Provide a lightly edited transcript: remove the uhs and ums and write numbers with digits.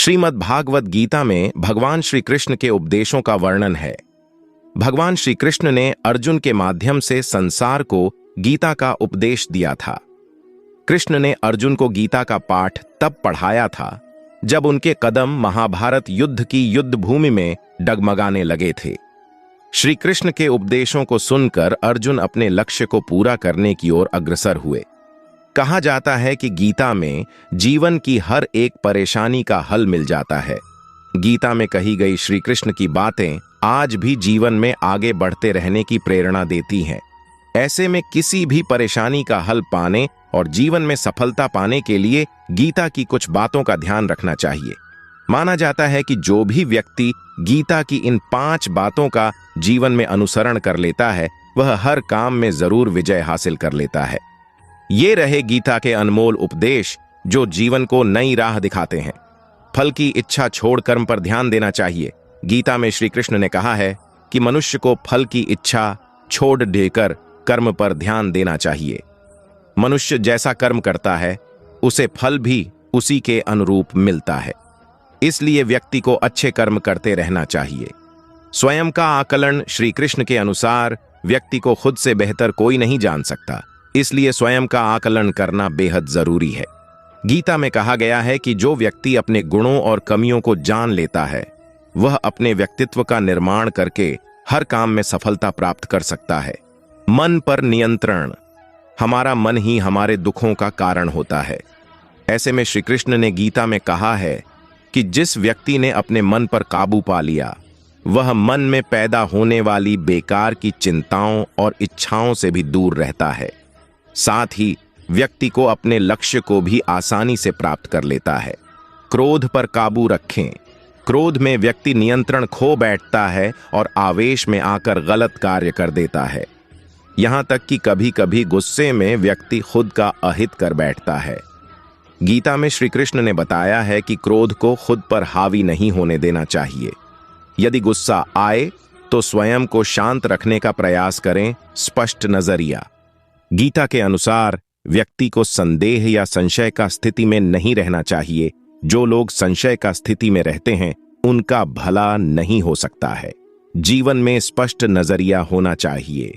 श्रीमद् भागवत गीता में भगवान श्री कृष्ण के उपदेशों का वर्णन है। भगवान श्री कृष्ण ने अर्जुन के माध्यम से संसार को गीता का उपदेश दिया था। कृष्ण ने अर्जुन को गीता का पाठ तब पढ़ाया था जब उनके कदम महाभारत युद्ध की युद्ध भूमि में डगमगाने लगे थे। श्री कृष्ण के उपदेशों को सुनकर अर्जुन अपने लक्ष्य को पूरा करने की ओर अग्रसर हुए। कहा जाता है कि गीता में जीवन की हर एक परेशानी का हल मिल जाता है। गीता में कही गई श्री कृष्ण की बातें आज भी जीवन में आगे बढ़ते रहने की प्रेरणा देती हैं। ऐसे में किसी भी परेशानी का हल पाने और जीवन में सफलता पाने के लिए गीता की कुछ बातों का ध्यान रखना चाहिए। माना जाता है कि जो भी व्यक्ति गीता की इन 5 बातों का जीवन में अनुसरण कर लेता है, वह हर काम में जरूर विजय हासिल कर लेता है। ये रहे गीता के अनमोल उपदेश जो जीवन को नई राह दिखाते हैं। फल की इच्छा छोड़ कर्म पर ध्यान देना चाहिए। गीता में श्री कृष्ण ने कहा है कि मनुष्य को फल की इच्छा छोड़ देकर कर्म पर ध्यान देना चाहिए। मनुष्य जैसा कर्म करता है उसे फल भी उसी के अनुरूप मिलता है। इसलिए व्यक्ति को अच्छे कर्म करते रहना चाहिए। स्वयं का आकलन श्री कृष्ण के अनुसार व्यक्ति को खुद से बेहतर कोई नहीं जान सकता, इसलिए स्वयं का आकलन करना बेहद जरूरी है। गीता में कहा गया है कि जो व्यक्ति अपने गुणों और कमियों को जान लेता है वह अपने व्यक्तित्व का निर्माण करके हर काम में सफलता प्राप्त कर सकता है। मन पर नियंत्रण। हमारा मन ही हमारे दुखों का कारण होता है। ऐसे में श्री कृष्ण ने गीता में कहा है कि जिस व्यक्ति ने अपने मन पर काबू पा लिया वह मन में पैदा होने वाली बेकार की चिंताओं और इच्छाओं से भी दूर रहता है। साथ ही व्यक्ति को अपने लक्ष्य को भी आसानी से प्राप्त कर लेता है। क्रोध पर काबू रखें। क्रोध में व्यक्ति नियंत्रण खो बैठता है और आवेश में आकर गलत कार्य कर देता है। यहां तक कि कभी कभी गुस्से में व्यक्ति खुद का अहित कर बैठता है। गीता में श्री कृष्ण ने बताया है कि क्रोध को खुद पर हावी नहीं होने देना चाहिए। यदि गुस्सा आए तो स्वयं को शांत रखने का प्रयास करें। स्पष्ट नजरिया। गीता के अनुसार व्यक्ति को संदेह या संशय का स्थिति में नहीं रहना चाहिए। जो लोग संशय का स्थिति में रहते हैं उनका भला नहीं हो सकता है। जीवन में स्पष्ट नजरिया होना चाहिए।